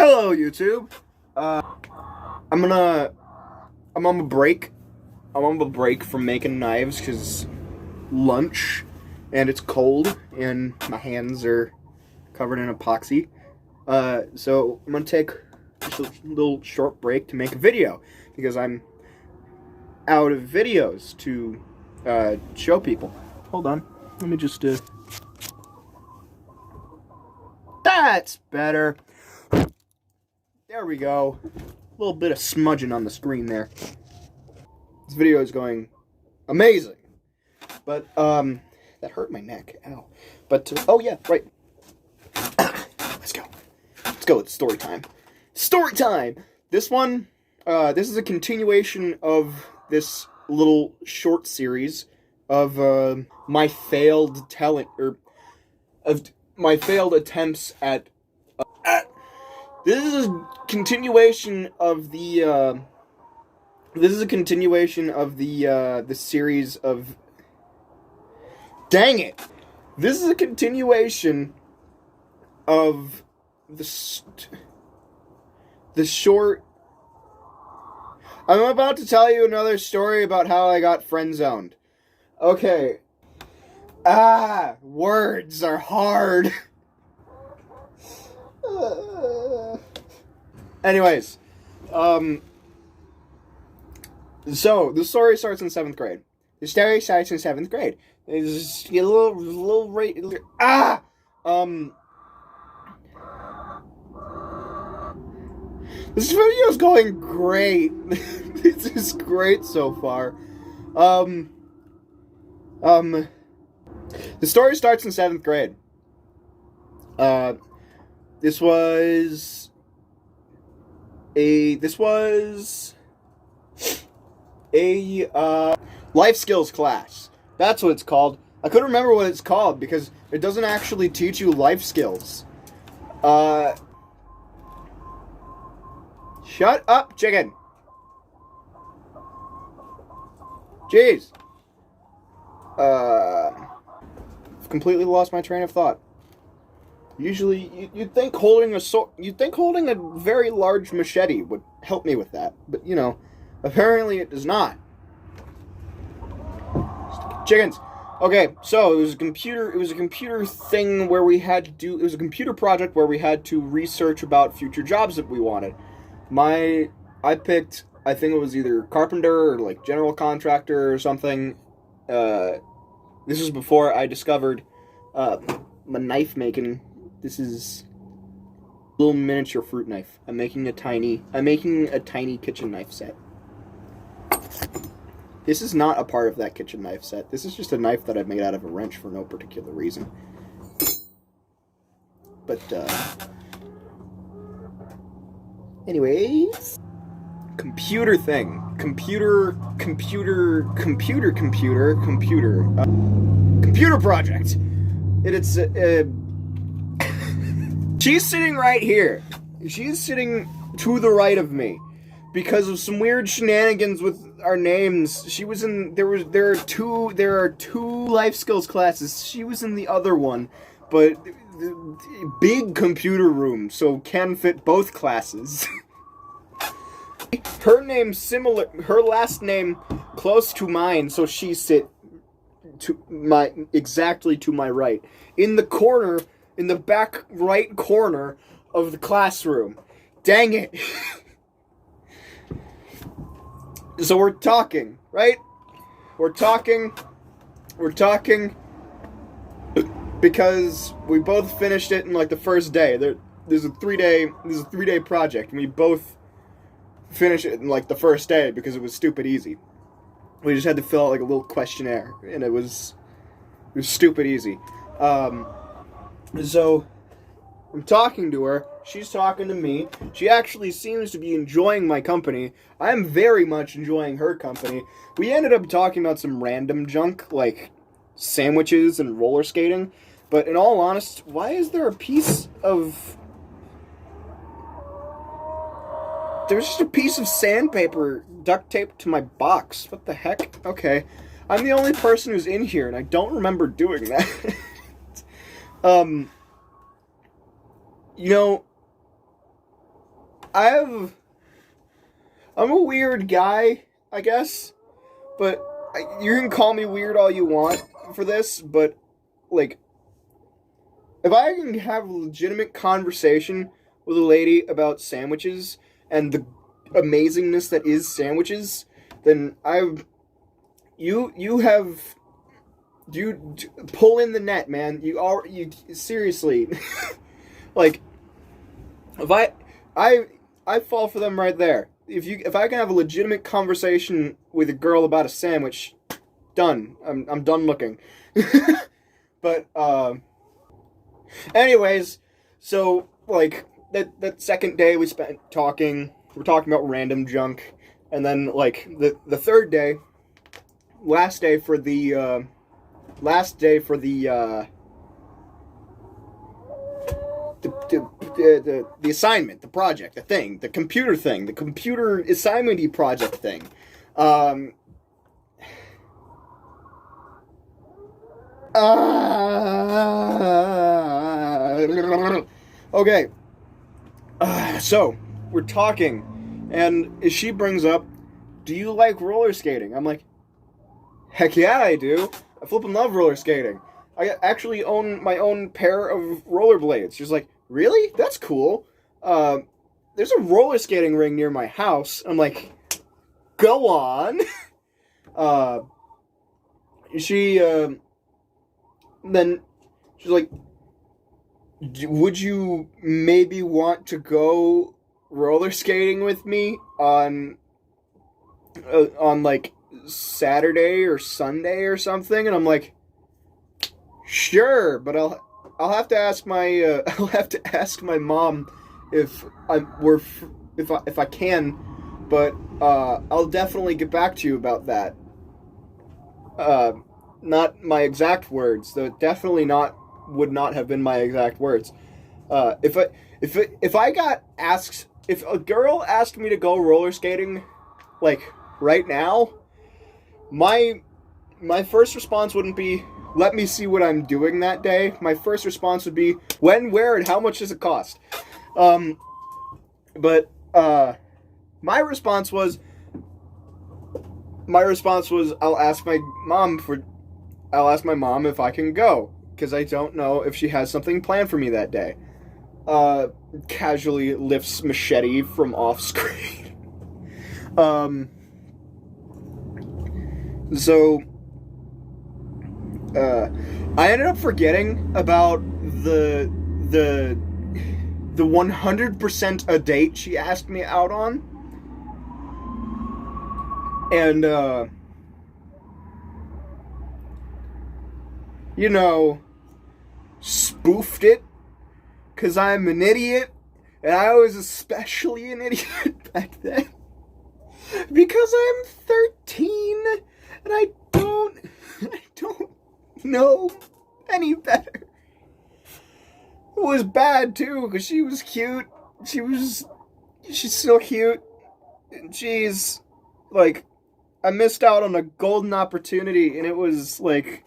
Hello, YouTube. I'm on a break. I'm on a break from making knives because lunch, and it's cold, and my hands are covered in epoxy. So I'm gonna take just a little short break to make a video because I'm out of videos to show people. Hold on, let me just. That's better. There we go. A little bit of smudging on the screen there. This video is going amazing. But, that hurt my neck. Ow. But, oh yeah, right. Let's go. Let's go with story time. Story time! This one, this is a continuation of this little short series of, my failed talent, of my failed attempts at this is a continuation of the the series of dang it. This is a continuation of the short. I'm about to tell you another story about how I got friend zoned. Okay. Words are hard. Anyways, so the story starts in 7th grade. The story starts in 7th grade. It's a little right. This video is going great. This is great so far. The story starts in 7th grade. This was a life skills class. That's what it's called. I couldn't remember what it's called because it doesn't actually teach you life skills. Shut up, chicken. Jeez. I've completely lost my train of thought. Usually, you'd think holding a very large machete would help me with that, but you know, apparently it does not. Chickens. Okay, so it was a computer thing where we had to do. It was a computer project where we had to research about future jobs that we wanted. I picked. I think it was either carpenter or like general contractor or something. This was before I discovered my knife making. This is a little miniature fruit knife. I'm making a tiny kitchen knife set. This is not a part of that kitchen knife set. This is just a knife that I've made out of a wrench for no particular reason. But, anyways. Computer thing. Computer project. It's, she's sitting right here. She's sitting to the right of me. Because of some weird shenanigans with our names. She was in, there are two life skills classes. She was in the other one. But, big computer room, so can fit both classes. Her name similar, her last name close to mine, so she sit exactly to my right. In the corner, in the back right corner of the classroom. Dang it. So we're talking, right? We're talking because we both finished it in like the first day. There's a 3-day project, and we both finished it in like the first day because it was stupid easy. We just had to fill out like a little questionnaire, and it was stupid easy. So I'm talking to her. She's talking to me. She actually seems to be enjoying my company. I'm very much enjoying her company. We ended up talking about some random junk, like sandwiches and roller skating. But in all honesty, why is there a piece of... There's just a piece of sandpaper duct taped to my box. What the heck? Okay. I'm the only person who's in here, and I don't remember doing that. You know, I'm a weird guy, I guess, but you can call me weird all you want for this, but, like, if I can have a legitimate conversation with a lady about sandwiches and the amazingness that is sandwiches, then you pull in the net, man. You seriously, like, if I fall for them right there. If I can have a legitimate conversation with a girl about a sandwich, done. I'm done looking. But anyways, so like that second day we spent talking. We're talking about random junk, and then like the third day, last day for the the assignment, the project, the thing, the computer assignment-y project thing. Okay. So we're talking, and she brings up, "Do you like roller skating?" I'm like, "Heck yeah, I do. I flippin' love roller skating. I actually own my own pair of rollerblades." She's like, "Really? That's cool. There's a roller skating ring near my house." I'm like, "Go on." Then she's like, "Would you maybe want to go roller skating with me on like Saturday or Sunday or something?" And I'm like, "Sure, but I'll have to ask my mom if I can, but I'll definitely get back to you about that." Not my exact words, though. Definitely would not have been my exact words. If a girl asked me to go roller skating, like right now, my first response wouldn't be, "Let me see what I'm doing that day." My first response would be, "When, where, and how much does it cost?" But my response was, I'll ask my mom if I can go, because I don't know if she has something planned for me that day. Casually lifts machete from off screen. So I ended up forgetting about the 100% a date she asked me out on. And, spoofed it, because I'm an idiot, and I was especially an idiot back then, because I'm 13, and I don't know any better. It was bad, too, because she was cute. She's still cute. And she's, like, I missed out on a golden opportunity, and it was, like,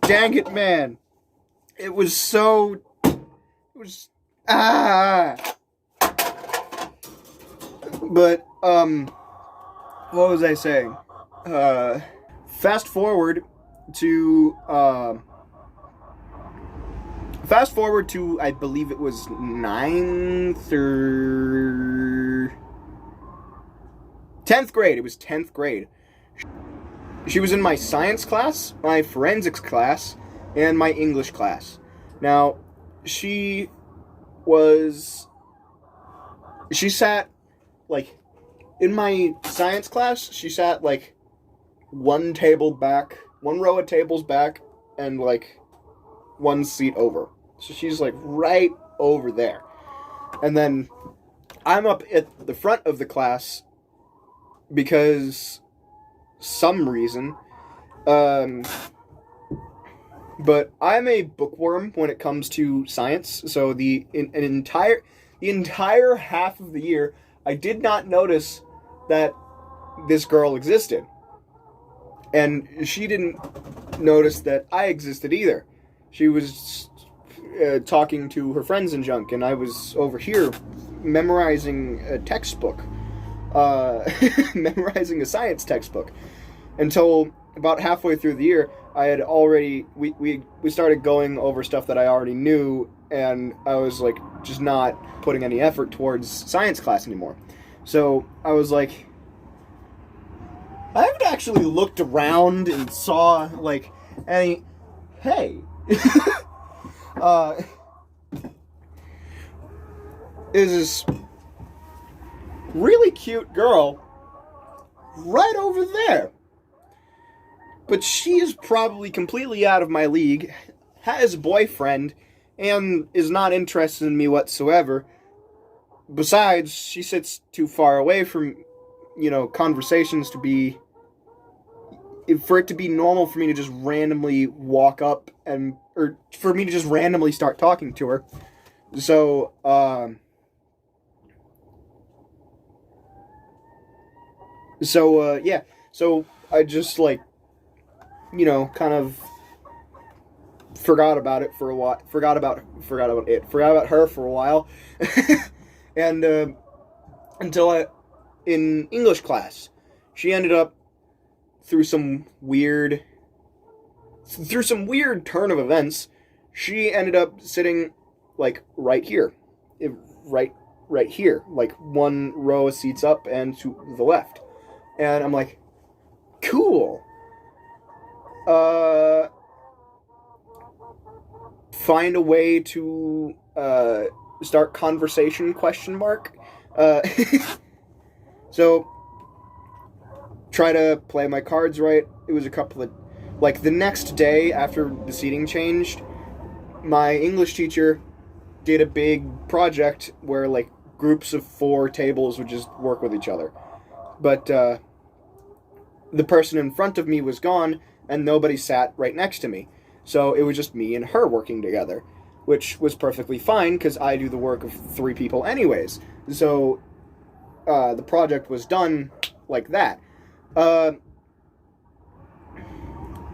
dang it, man. It was, But, what was I saying? Fast forward to, I believe it was 10th grade. It was 10th grade. She was in my science class, my forensics class, and my English class. Now, she sat, like, in my science class, she sat, like, one row of tables back, and, like, one seat over. So she's, like, right over there. And then I'm up at the front of the class because some reason. But I'm a bookworm when it comes to science. So the entire half of the year, I did not notice that this girl existed. And she didn't notice that I existed either. She was talking to her friends and junk, and I was over here memorizing a textbook, memorizing a science textbook, until about halfway through the year, I had already we started going over stuff that I already knew, and I was like just not putting any effort towards science class anymore. So I was like, I haven't actually looked around and saw like any. Hey, is this really cute girl right over there? But she is probably completely out of my league, has a boyfriend, and is not interested in me whatsoever. Besides, she sits too far away from, conversations to be... For it to be normal for me to just randomly walk up or for me to just randomly start talking to her. So, yeah. So, I just, kind of forgot about it for a while. Forgot about her for a while. And, until in English class, she ended up, through some weird turn of events, she ended up sitting, right here. Right here. One row of seats up and to the left. And I'm like, cool. Find a way to start conversation, ? So, try to play my cards right. It was a couple of... the next day after the seating changed, my English teacher did a big project where, groups of 4 tables would just work with each other. But, the person in front of me was gone, and nobody sat right next to me. So it was just me and her working together, which was perfectly fine, because I do the work of 3 people anyways. So, the project was done like that.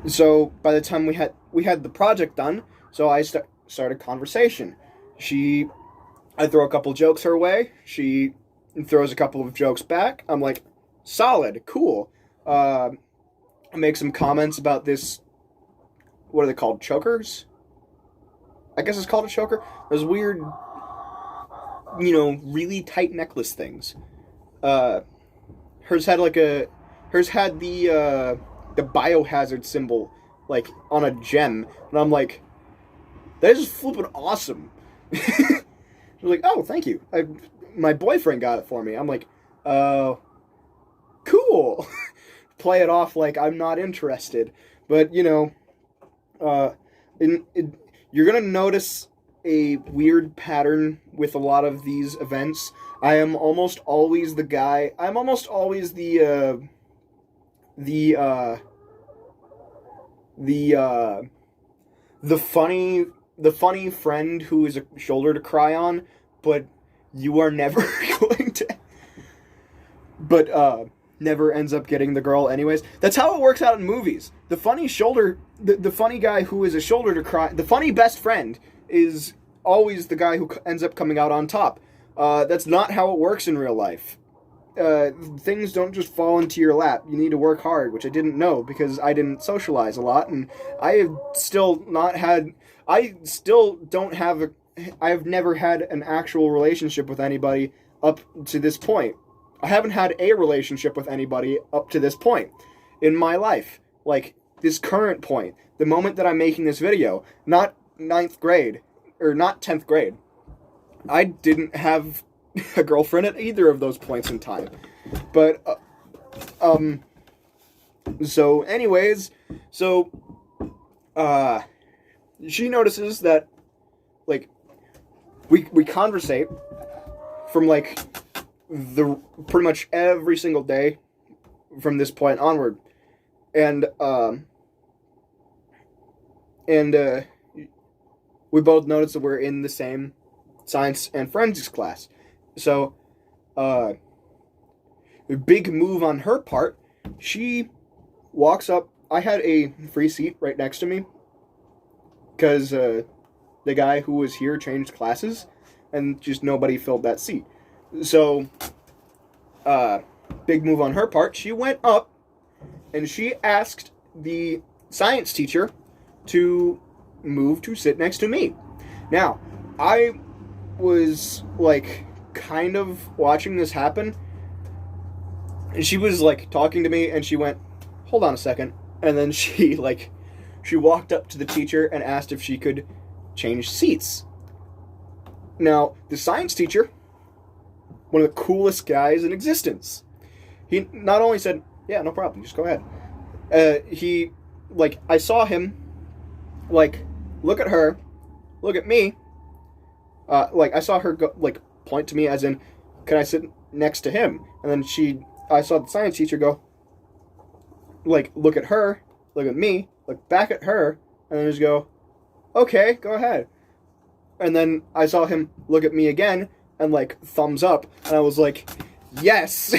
So by the time we had the project done, so I started conversation. I throw a couple jokes her way. She throws a couple of jokes back. I'm like, solid, cool. I make some comments about this. What are they called? Chokers? I guess it's called a choker. Those weird, really tight necklace things. Hers had the biohazard symbol, on a gem. And I'm like, that is flipping awesome. She's like, oh, thank you. My boyfriend got it for me. I'm like, cool. Play it off like I'm not interested. But, you're going to notice a weird pattern with a lot of these events. I am almost always the guy. I'm almost always the funny friend who is a shoulder to cry on, but you are never going to. But never ends up getting the girl anyways. That's how it works out in movies. The funny the funny guy who is a shoulder to cry, the funny best friend is always the guy who ends up coming out on top. That's not how it works in real life. Things don't just fall into your lap. You need to work hard, which I didn't know because I didn't socialize a lot, and I have never had an actual relationship with anybody up to this point. I haven't had a relationship with anybody up to this point in my life. This current point. The moment that I'm making this video. Not 9th grade. Or not 10th grade. I didn't have a girlfriend at either of those points in time. But, so anyways, she notices that, we conversate from, pretty much every single day from this point onward. And we both notice that we're in the same science and forensics class. So, a big move on her part. She walks up. I had a free seat right next to me because the guy who was here changed classes, and just nobody filled that seat. So, big move on her part. She went up and she asked the science teacher to move to sit next to me. Now, I was like kind of watching this happen, and she was like talking to me, and she went, "Hold on a second," and then she walked up to the teacher and asked if she could change seats. Now, the science teacher, one of the coolest guys in existence, he not only said, "Yeah, no problem, just go ahead." I saw him, look at her, look at me. I saw her go, point to me as in, "Can I sit next to him?" And then I saw the science teacher go, look at her, look at me, look back at her, and then just go, "Okay, go ahead." And then I saw him look at me again and thumbs up, and I was like, "Yes!"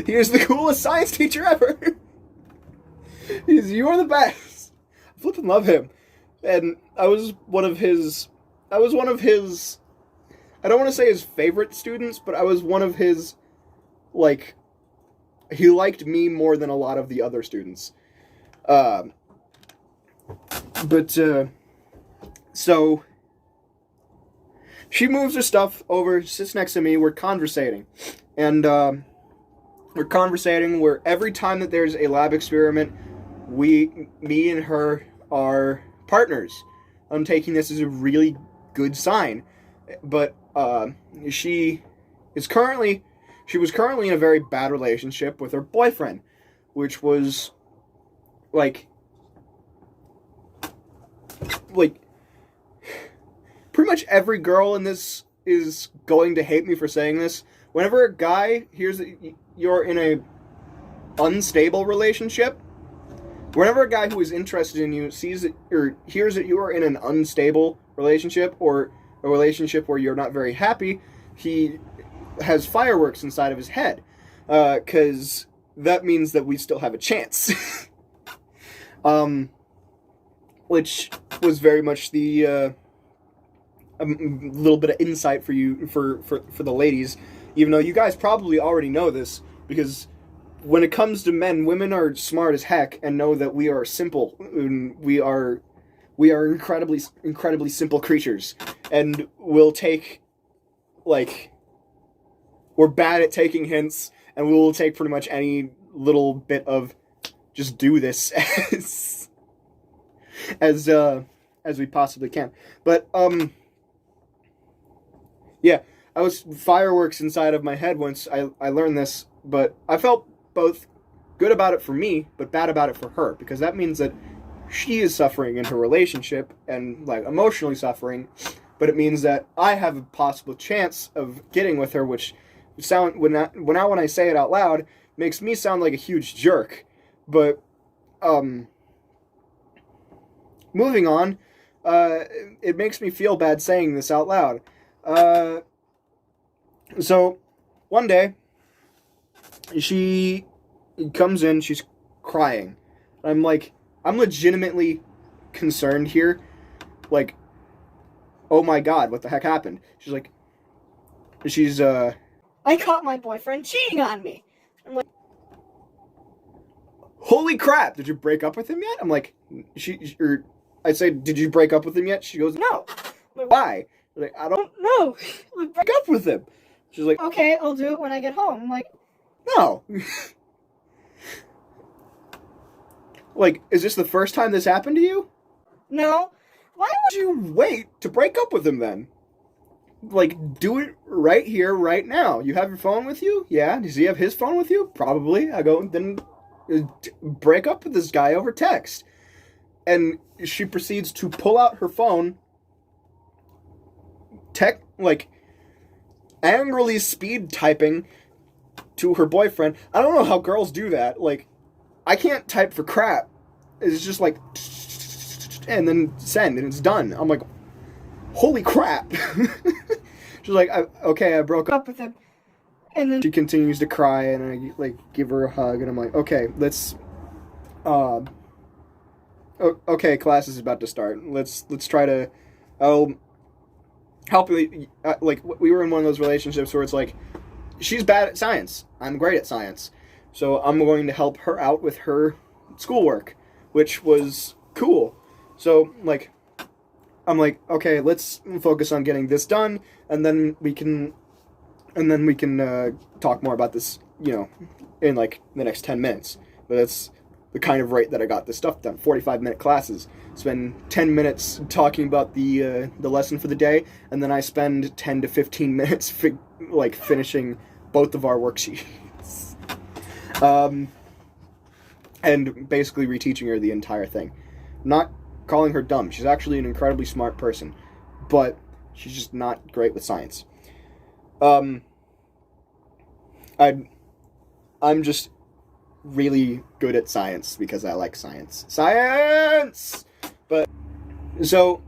He was the coolest science teacher ever. You're the best. I flippin' love him. And I was one of his, I don't want to say his favorite students, but I was one of his, he liked me more than a lot of the other students. So, she moves her stuff over, sits next to me, we're conversating. And, we're conversating where every time that there's a lab experiment, me and her are partners. I'm taking this as a really good sign. But, she was currently in a very bad relationship with her boyfriend, which was, pretty much every girl in this is going to hate me for saying this. Whenever a guy hears that you're in a unstable relationship, whenever a guy who is interested in you sees that or hears that you are in an unstable relationship or a relationship where you're not very happy, he has fireworks inside of his head, because that means that we still have a chance. Which was very much the a little bit of insight for you for the ladies, even though you guys probably already know this, because when it comes to men, women are smart as heck and know that we are simple. We are incredibly simple creatures, and we'll take we're bad at taking hints, and we will take pretty much any little bit of just do this as we possibly can. But yeah, I was fireworks inside of my head once I learned this, but I felt both good about it for me, but bad about it for her, because that means that she is suffering in her relationship and emotionally suffering, but it means that I have a possible chance of getting with her, which when I say it out loud makes me sound like a huge jerk. But moving on, it makes me feel bad saying this out loud. So one day she comes in, she's crying. I'm legitimately concerned here. Oh my God, what the heck happened? She's I caught my boyfriend cheating on me. I'm like, holy crap, did you break up with him yet? I'm like, I say, did you break up with him yet? She goes, no. Why? I don't know. Break up with him. She's like, okay, I'll do it when I get home. I'm like, no. Is this the first time this happened to you? No. Why would you wait to break up with him then? Do it right here, right now. You have your phone with you? Yeah. Does he have his phone with you? Probably. I go, then break up with this guy over text. And she proceeds to pull out her phone, angrily speed typing to her boyfriend. I don't know how girls do that. I can't type for crap. It's just and then send, and it's done. I'm like, holy crap. She's like, okay, I broke up with him. And then she continues to cry, and I give her a hug, and I'm like, okay, let's okay, class is about to start. Let's try to helping, like, we were in one of those relationships where it's like, she's bad at science. I'm great at science. So I'm going to help her out with her schoolwork, which was cool. So, like, I'm like, okay, let's focus on getting this done, and then we can talk more about this, in, like, the next 10 minutes. But that's the kind of rate that I got this stuff done. 45-minute classes. Spend 10 minutes talking about the lesson for the day, and then I spend 10 to 15 minutes finishing both of our worksheets. And basically reteaching her the entire thing. Not calling her dumb. She's actually an incredibly smart person, but she's just not great with science. I'm just really good at science because I like science. Science! But, so,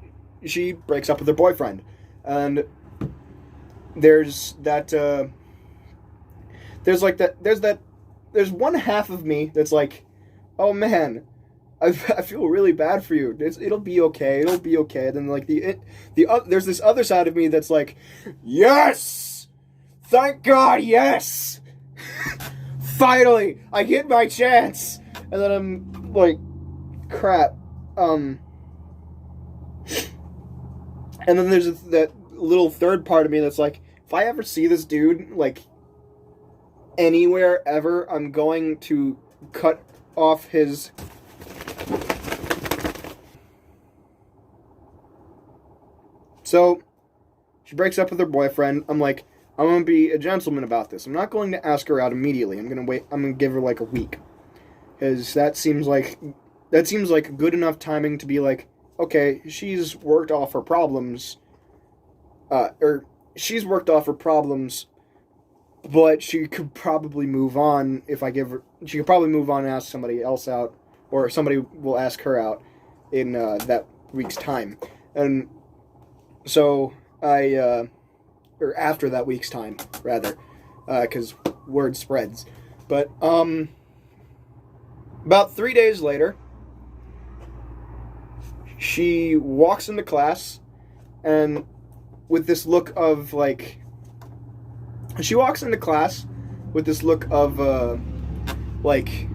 she breaks up with her boyfriend, and there's one half of me that's like, oh man, I feel really bad for you. It'll be okay. It'll be okay. Then like there's this other side of me that's like, yes, thank God, yes, finally, I get my chance. And then I'm like, crap. And then there's that little third part of me that's like, if I ever see this dude like anywhere ever, I'm going to cut off his. So she breaks up with her boyfriend. I'm like, I'm gonna be a gentleman about this. I'm not going to ask her out immediately. I'm gonna give her like a week, because that seems like good enough timing to be like, okay, she's worked off her problems, but she could probably move on if I give her. She could probably move on and ask somebody else out, or somebody will ask her out in that week's time. And so or after that week's time, rather, because word spreads. But about 3 days later, she walks into class, and with this look of like. She walks into class with this look of, like,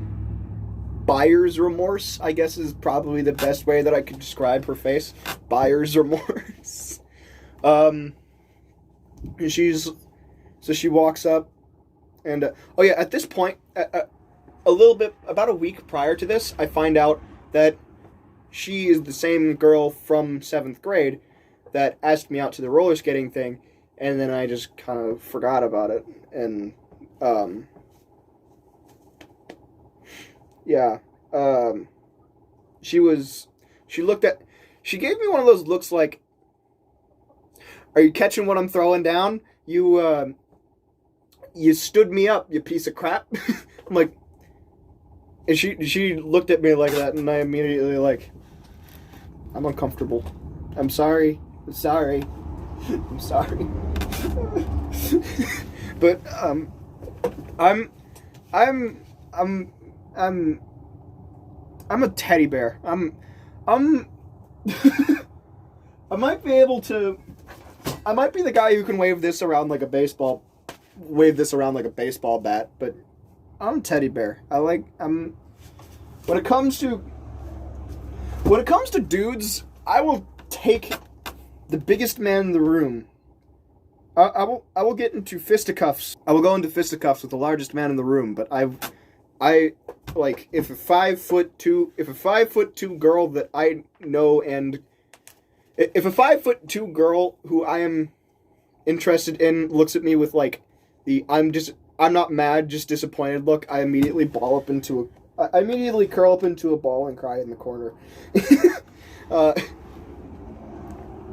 buyer's remorse, I guess is probably the best way that I could describe her face. Buyer's remorse. She walks up, and, at this point, a little bit, about a week prior to this, I find out that she is the same girl from 7th grade that asked me out to the roller skating thing. And then I just kind of forgot about it. And, she gave me one of those looks like, are you catching what I'm throwing down? You stood me up, you piece of crap. I'm like, and she looked at me like that, and I immediately like, I'm uncomfortable. I'm sorry. I'm sorry. But I'm a teddy bear. I'm I might be the guy who can wave this around like a baseball bat, but I'm a teddy bear. When it comes to dudes, I will take the biggest man in the room. I will get into fisticuffs. I will go into fisticuffs with the largest man in the room. But I like, if a 5'2" girl that I know, and if a 5'2" girl who I am interested in looks at me with like I'm not mad, just disappointed look, I immediately curl up into a ball and cry in the corner.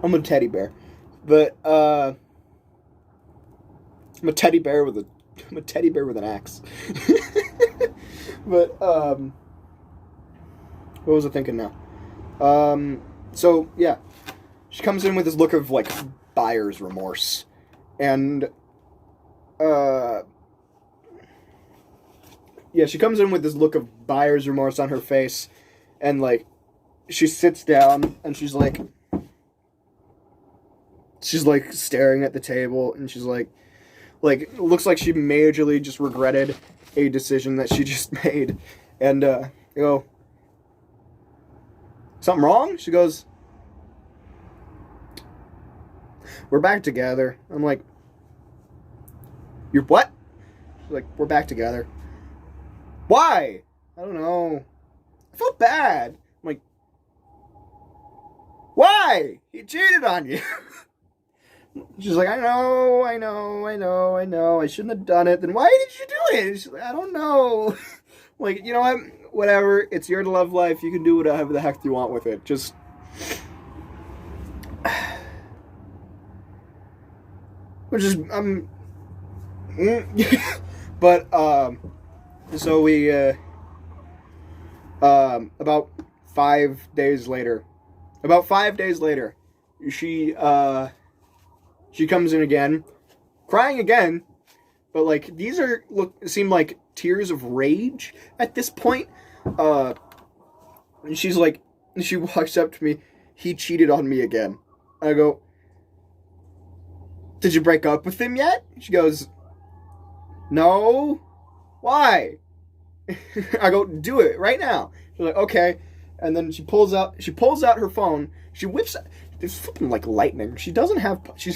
I'm a teddy bear, but I'm a teddy bear with an axe. But what was I thinking now? So yeah, she comes in with this look of like buyer's remorse, and she comes in with this look of buyer's remorse on her face, and like she sits down and she's like, she's like staring at the table, and she's like looks like she majorly just regretted a decision that she just made. And I go, something wrong? She goes, we're back together. I'm like, you're what? She's like, we're back together. Why? I don't know. I felt bad. I'm like, why? He cheated on you. She's like, I know. I shouldn't have done it. Then why did you do it? She's like, I don't know. Like, you know what? Whatever. It's your love life. You can do whatever the heck you want with it. Just... Which is, but, so we, about 5 days later, she comes in again, crying again, but, like, these seem like tears of rage at this point. And she's like, she walks up to me, he cheated on me again. I go, did you break up with him yet? She goes, no. Why? I go, do it right now. She's like, okay. And then she pulls out her phone. She whips, it's flipping like lightning. She's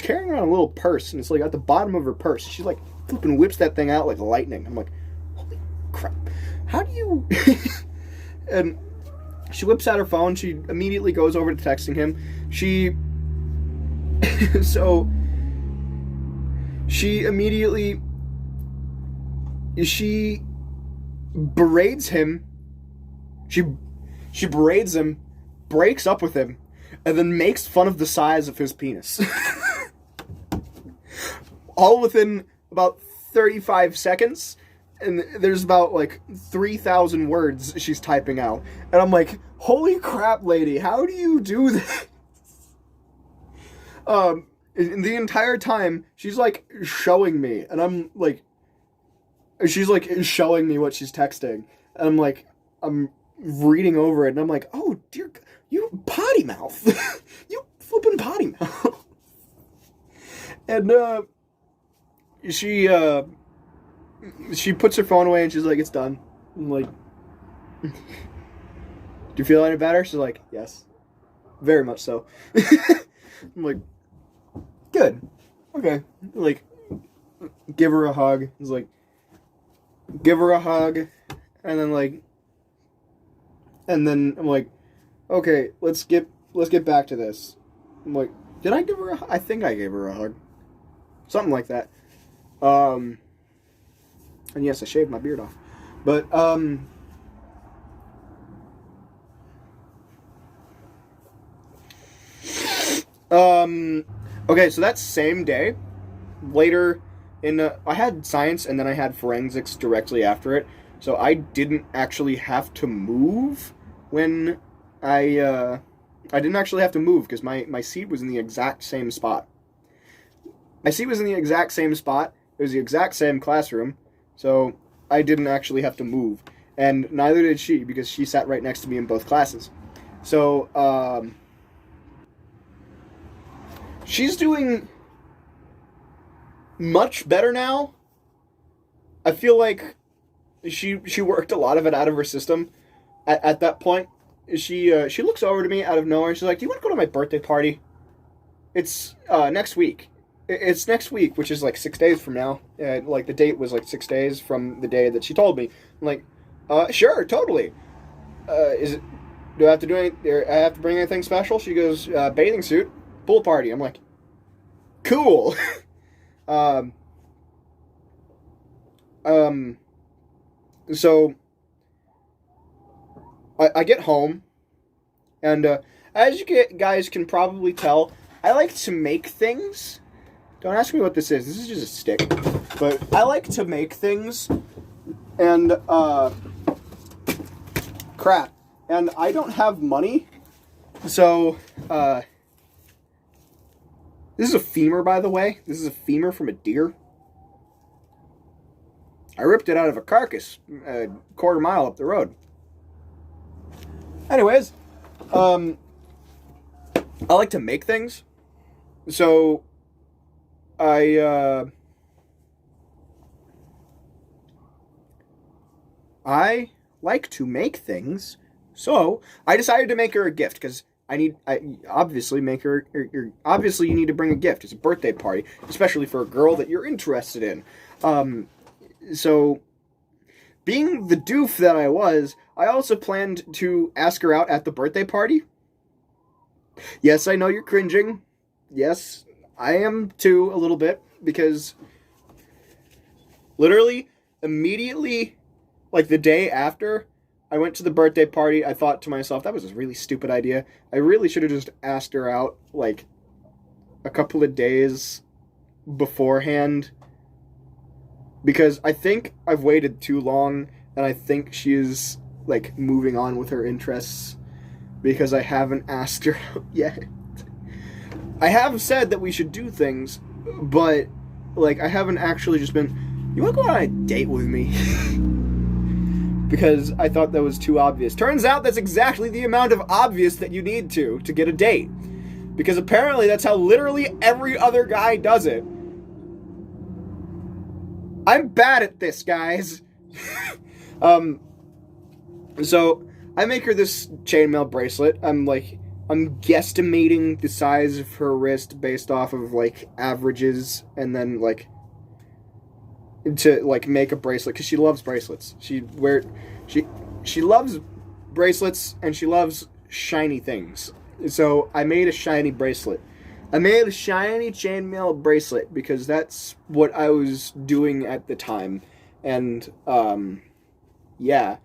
carrying around a little purse, and it's like at the bottom of her purse. She's like flipping whips that thing out like lightning. I'm like, holy crap. How do you... And she whips out her phone. She immediately goes over to texting him. She berates him. She berades him, breaks up with him, and then makes fun of the size of his penis. All within about 35 seconds, and there's about like 3,000 words she's typing out. And I'm like, holy crap, lady, how do you do this? The entire time, she's like showing me, and I'm like, she's like showing me what she's texting, and I'm like, I'm reading over it, and I'm like, oh dear, you potty mouth, you flipping potty mouth. And she puts her phone away, and she's like, it's done. I'm like, do you feel any better? She's like, yes, very much so. I'm like, good. Okay. Like, give her a hug. It's like, give her a hug. And then I'm like, okay, let's get back to this. I'm like, did I give her a hug? I think I gave her a hug. Something like that. And yes, I shaved my beard off. But, okay, so that same day, later I had science and then I had forensics directly after it, so I didn't actually have to move when I didn't actually have to move because my seat was in the exact same spot. My seat was in the exact same spot. It was the exact same classroom, so I didn't actually have to move, and neither did she because she sat right next to me in both classes. So, she's doing much better now. I feel like she worked a lot of it out of her system at that point. She looks over to me out of nowhere and she's like, do you want to go to my birthday party? It's next week. It's next week, which is like 6 days from now. Like the date was like 6 days from the day that she told me. I'm like, sure, totally. Do I have to do anything? I have to bring anything special? She goes, bathing suit, pool party. I'm like, cool. So I get home, and as you guys can probably tell, I like to make things. Don't ask me what this is. This is just a stick. But I like to make things, and crap. And I don't have money, so this is a femur, by the way. This is a femur from a deer. I ripped it out of a carcass a quarter mile up the road. Anyways, I like to make things. So I I like to make things, so I decided to make her a gift because I obviously make her. Obviously, you need to bring a gift. It's a birthday party, especially for a girl that you're interested in. So, being the doof that I was, I also planned to ask her out at the birthday party. Yes, I know you're cringing. Yes, I am too, a little bit, because literally, immediately, like the day after I went to the birthday party, I thought to myself, that was a really stupid idea. I really should have just asked her out, like, a couple of days beforehand. Because I think I've waited too long, and I think she is, like, moving on with her interests. Because I haven't asked her out yet. I have said that we should do things, but, like, I haven't actually just been, you want to go on a date with me? Because I thought that was too obvious. Turns out that's exactly the amount of obvious that you need to get a date. Because apparently that's how literally every other guy does it. I'm bad at this, guys. So I make her this chainmail bracelet. I'm guesstimating the size of her wrist based off of, like, averages, and then, like, to, like, make a bracelet, because she loves bracelets. She loves bracelets, and she loves shiny things. So I made a shiny bracelet. I made a shiny chainmail bracelet because that's what I was doing at the time. And yeah.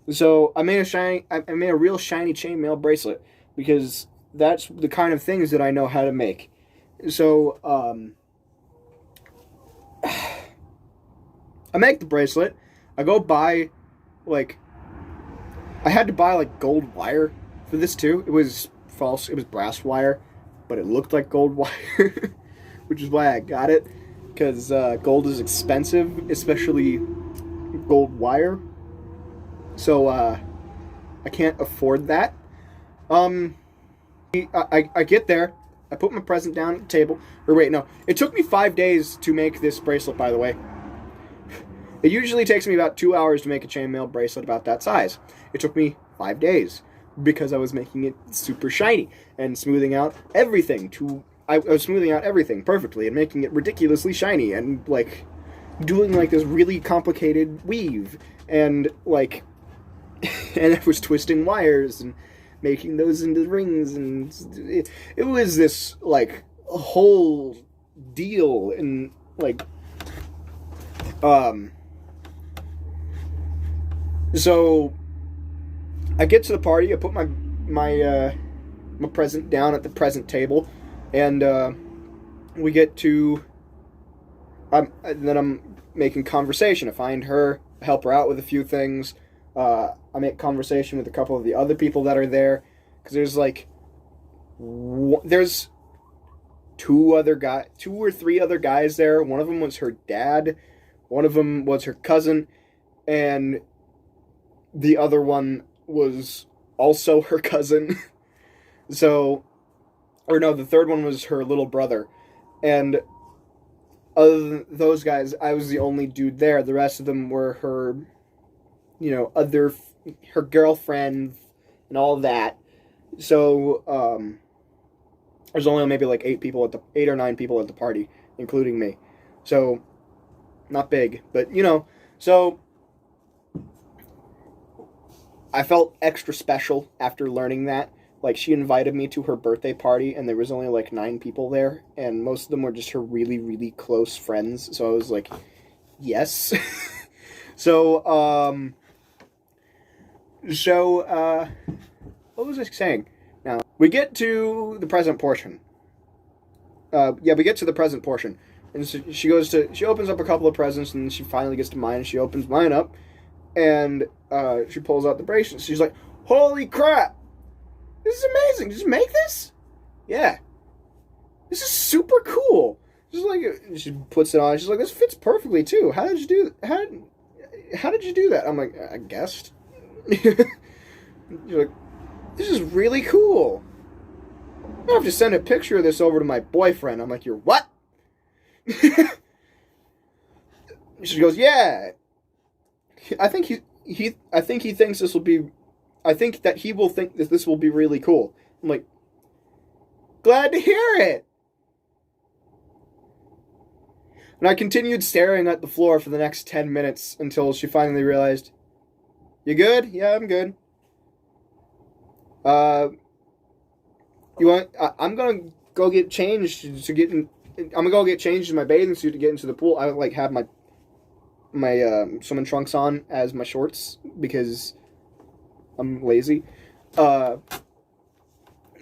So I made a real shiny chainmail bracelet because that's the kind of things that I know how to make. So I make the bracelet. I go buy, like, I had to buy, like, gold wire for this too. It was false. It was brass wire, but it looked like gold wire, which is why I got it, because gold is expensive, especially gold wire. So I can't afford that. I get there. I put my present down at the table. Or wait, no. It took me 5 days to make this bracelet, by the way. It usually takes me about 2 hours to make a chainmail bracelet about that size. It took me 5 days because I was making it super shiny and smoothing out everything. I was smoothing out everything perfectly and making it ridiculously shiny and, like, doing, like, this really complicated weave and, like, and I was twisting wires and making those into rings, and it was this, like, a whole deal. And, like, so I get to the party. I put my present down at the present table, and we get to. Then I'm making conversation. I find her, I help her out with a few things. I make conversation with a couple of the other people that are there, because there's, like, there's two or three other guys there. One of them was her dad, one of them was her cousin, and the other one was also her cousin. So, or no, the third one was her little brother. And other than those guys, I was the only dude there. The rest of them were her, her girlfriend and all that. So, there's only maybe like 8 or 9 people at the party, including me. So, not big, but, so I felt extra special after learning that. Like, she invited me to her birthday party, and there was only, like, 9 people there, and most of them were just her really, really close friends, so I was like, yes. So, what was I saying? Now, we get to the present portion. We get to the present portion, and so she opens up a couple of presents, and she finally gets to mine, and she opens mine up, and she pulls out the bracelet. She's like, holy crap! This is amazing. Did you make this? Yeah. This is super cool. She's like, she puts it on. She's like, this fits perfectly too. How did you do that? I'm like, I guessed. You're like, this is really cool. I have to send a picture of this over to my boyfriend. I'm like, you're what? She goes, yeah. I think he thinks this will be. I think that he will think that this will be really cool. I'm like, glad to hear it. And I continued staring at the floor for the next 10 minutes until she finally realized, you good? Yeah, I'm good. You want? I'm gonna go get changed to get in. I'm gonna go get changed in my bathing suit to get into the pool. I like have my swimming trunks on as my shorts because I'm lazy.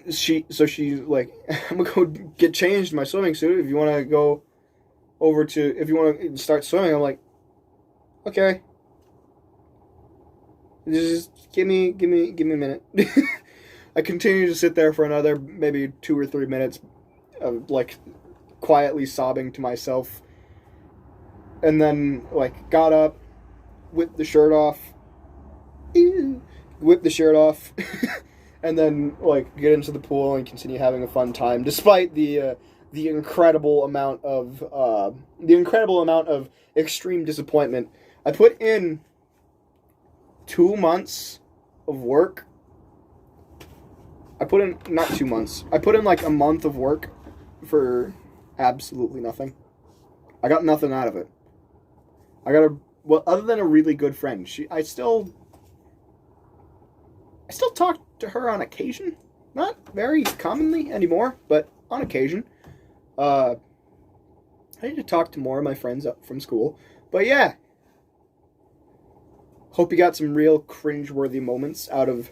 She's like, I'm gonna go get changed in my swimming suit. If you want to go over to, if you want to start swimming, I'm like, okay. Just give me a minute. I continued to sit there for another maybe 2 or 3 minutes, of like quietly sobbing to myself, and then like got up, whipped the shirt off, and then like get into the pool and continue having a fun time, despite the incredible amount of extreme disappointment. I put in 2 months of work. I put in, not 2 months, I put in like a month of work for absolutely nothing. I got nothing out of it. Well, other than a really good friend. I still talk to her on occasion. Not very commonly anymore, but on occasion. I need to talk to more of my friends up from school. But yeah. Hope you got some real cringeworthy moments out of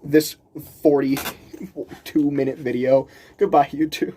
this 42-minute video. Goodbye, YouTube.